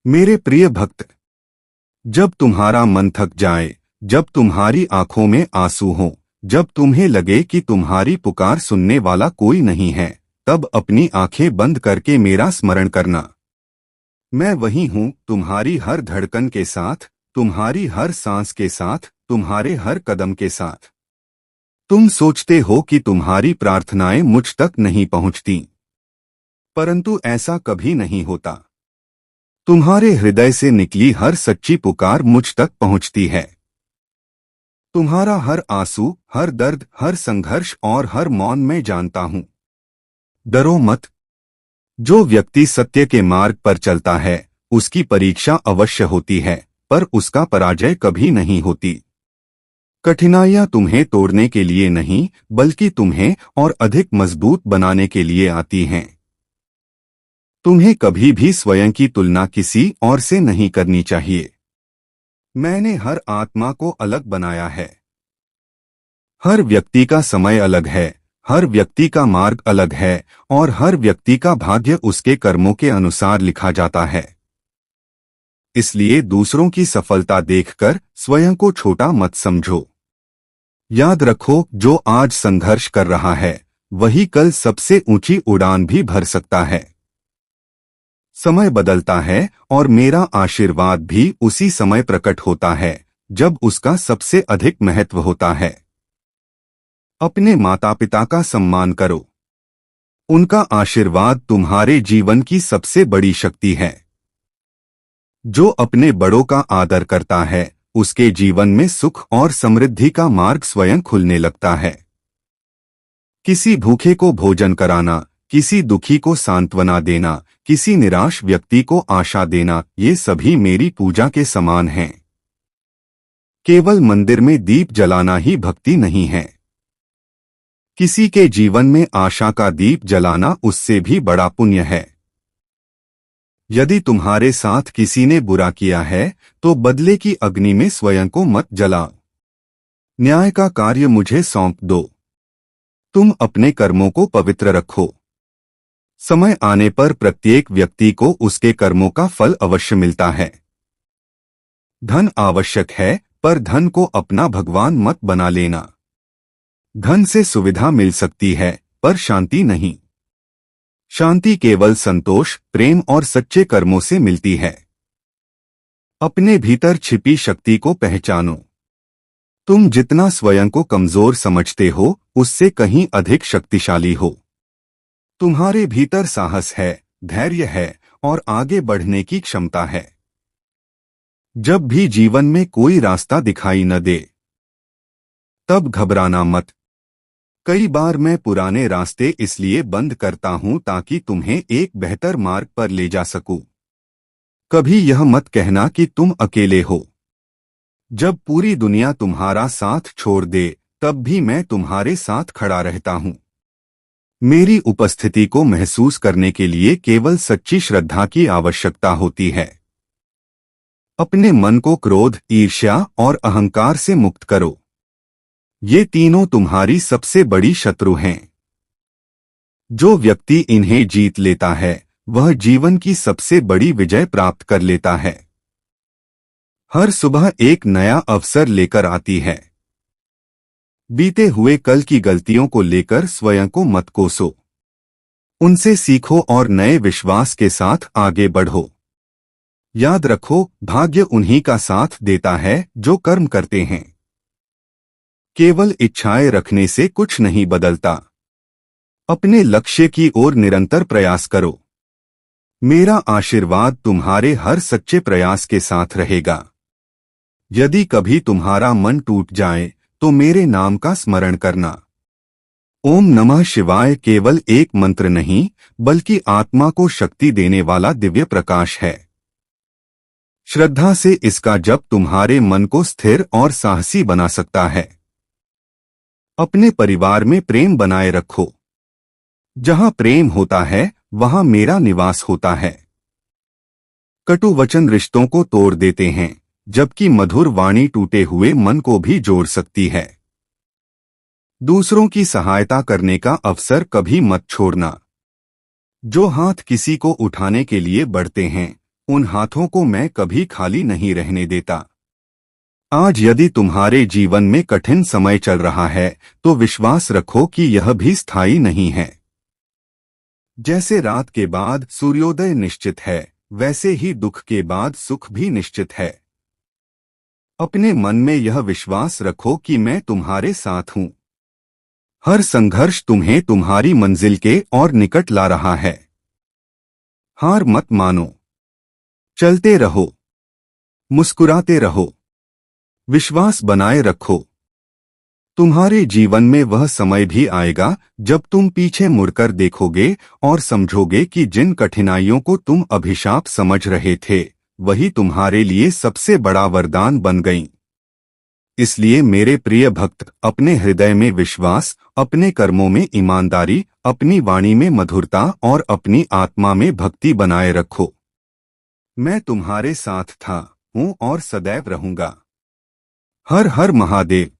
मेरे प्रिय भक्त, जब तुम्हारा मन थक जाए, जब तुम्हारी आंखों में आंसू हो, जब तुम्हें लगे कि तुम्हारी पुकार सुनने वाला कोई नहीं है, तब अपनी आंखें बंद करके मेरा स्मरण करना। मैं वही हूँ, तुम्हारी हर धड़कन के साथ, तुम्हारी हर सांस के साथ, तुम्हारे हर कदम के साथ। तुम सोचते हो कि तुम्हारी प्रार्थनाएं मुझ तक नहीं पहुंचती, परंतु ऐसा कभी नहीं होता। तुम्हारे हृदय से निकली हर सच्ची पुकार मुझ तक पहुंचती है। तुम्हारा हर आंसू, हर दर्द, हर संघर्ष और हर मौन मैं जानता हूं। डरो मत। जो व्यक्ति सत्य के मार्ग पर चलता है, उसकी परीक्षा अवश्य होती है, पर उसका पराजय कभी नहीं होती। कठिनाइयां तुम्हें तोड़ने के लिए नहीं, बल्कि तुम्हें और अधिक मजबूत बनाने के लिए आती हैं। तुम्हें कभी भी स्वयं की तुलना किसी और से नहीं करनी चाहिए। मैंने हर आत्मा को अलग बनाया है। हर व्यक्ति का समय अलग है, हर व्यक्ति का मार्ग अलग है, और हर व्यक्ति का भाग्य उसके कर्मों के अनुसार लिखा जाता है। इसलिए दूसरों की सफलता देखकर स्वयं को छोटा मत समझो। याद रखो, जो आज संघर्ष कर रहा है, वही कल सबसे ऊंची उड़ान भी भर सकता है। समय बदलता है और मेरा आशीर्वाद भी उसी समय प्रकट होता है, जब उसका सबसे अधिक महत्व होता है। अपने माता पिता का सम्मान करो। उनका आशीर्वाद तुम्हारे जीवन की सबसे बड़ी शक्ति है। जो अपने बड़ों का आदर करता है, उसके जीवन में सुख और समृद्धि का मार्ग स्वयं खुलने लगता है। किसी भूखे को भोजन कराना, किसी दुखी को सांत्वना देना, किसी निराश व्यक्ति को आशा देना, ये सभी मेरी पूजा के समान हैं। केवल मंदिर में दीप जलाना ही भक्ति नहीं है। किसी के जीवन में आशा का दीप जलाना उससे भी बड़ा पुण्य है। यदि तुम्हारे साथ किसी ने बुरा किया है, तो बदले की अग्नि में स्वयं को मत जलाओ। न्याय का कार्य मुझे सौंप दो। तुम अपने कर्मों को पवित्र रखो। समय आने पर प्रत्येक व्यक्ति को उसके कर्मों का फल अवश्य मिलता है। धन आवश्यक है, पर धन को अपना भगवान मत बना लेना। धन से सुविधा मिल सकती है, पर शांति नहीं। शांति केवल संतोष, प्रेम और सच्चे कर्मों से मिलती है। अपने भीतर छिपी शक्ति को पहचानो। तुम जितना स्वयं को कमजोर समझते हो, उससे कहीं अधिक शक्तिशाली हो। तुम्हारे भीतर साहस है, धैर्य है और आगे बढ़ने की क्षमता है। जब भी जीवन में कोई रास्ता दिखाई न दे, तब घबराना मत। कई बार मैं पुराने रास्ते इसलिए बंद करता हूं ताकि तुम्हें एक बेहतर मार्ग पर ले जा सकूं। कभी यह मत कहना कि तुम अकेले हो। जब पूरी दुनिया तुम्हारा साथ छोड़ दे, तब भी मैं तुम्हारे साथ खड़ा रहता हूं। मेरी उपस्थिति को महसूस करने के लिए केवल सच्ची श्रद्धा की आवश्यकता होती है। अपने मन को क्रोध, ईर्ष्या और अहंकार से मुक्त करो। ये तीनों तुम्हारी सबसे बड़ी शत्रु हैं। जो व्यक्ति इन्हें जीत लेता है, वह जीवन की सबसे बड़ी विजय प्राप्त कर लेता है। हर सुबह एक नया अवसर लेकर आती है। बीते हुए कल की गलतियों को लेकर स्वयं को मत कोसो। उनसे सीखो और नए विश्वास के साथ आगे बढ़ो। याद रखो, भाग्य उन्हीं का साथ देता है जो कर्म करते हैं। केवल इच्छाएं रखने से कुछ नहीं बदलता। अपने लक्ष्य की ओर निरंतर प्रयास करो। मेरा आशीर्वाद तुम्हारे हर सच्चे प्रयास के साथ रहेगा। यदि कभी तुम्हारा मन टूट जाए, तो मेरे नाम का स्मरण करना। ओम नमः शिवाय केवल एक मंत्र नहीं, बल्कि आत्मा को शक्ति देने वाला दिव्य प्रकाश है। श्रद्धा से इसका जप तुम्हारे मन को स्थिर और साहसी बना सकता है। अपने परिवार में प्रेम बनाए रखो। जहां प्रेम होता है, वहां मेरा निवास होता है। कटु वचन रिश्तों को तोड़ देते हैं, जबकि मधुर वाणी टूटे हुए मन को भी जोड़ सकती है। दूसरों की सहायता करने का अवसर कभी मत छोड़ना। जो हाथ किसी को उठाने के लिए बढ़ते हैं, उन हाथों को मैं कभी खाली नहीं रहने देता। आज यदि तुम्हारे जीवन में कठिन समय चल रहा है तो विश्वास रखो कि यह भी स्थायी नहीं है। जैसे रात के बाद सूर्योदय निश्चित है, वैसे ही दुख के बाद सुख भी निश्चित है। अपने मन में यह विश्वास रखो कि मैं तुम्हारे साथ हूं। हर संघर्ष तुम्हें तुम्हारी मंजिल के और निकट ला रहा है। हार मत मानो, चलते रहो, मुस्कुराते रहो, विश्वास बनाए रखो। तुम्हारे जीवन में वह समय भी आएगा जब तुम पीछे मुड़कर देखोगे और समझोगे कि जिन कठिनाइयों को तुम अभिशाप समझ रहे थे वही तुम्हारे लिए सबसे बड़ा वरदान बन गईं। इसलिए मेरे प्रिय भक्त, अपने हृदय में विश्वास, अपने कर्मों में ईमानदारी, अपनी वाणी में मधुरता और अपनी आत्मा में भक्ति बनाए रखो। मैं तुम्हारे साथ था, हूँ और सदैव रहूंगा। हर हर महादेव।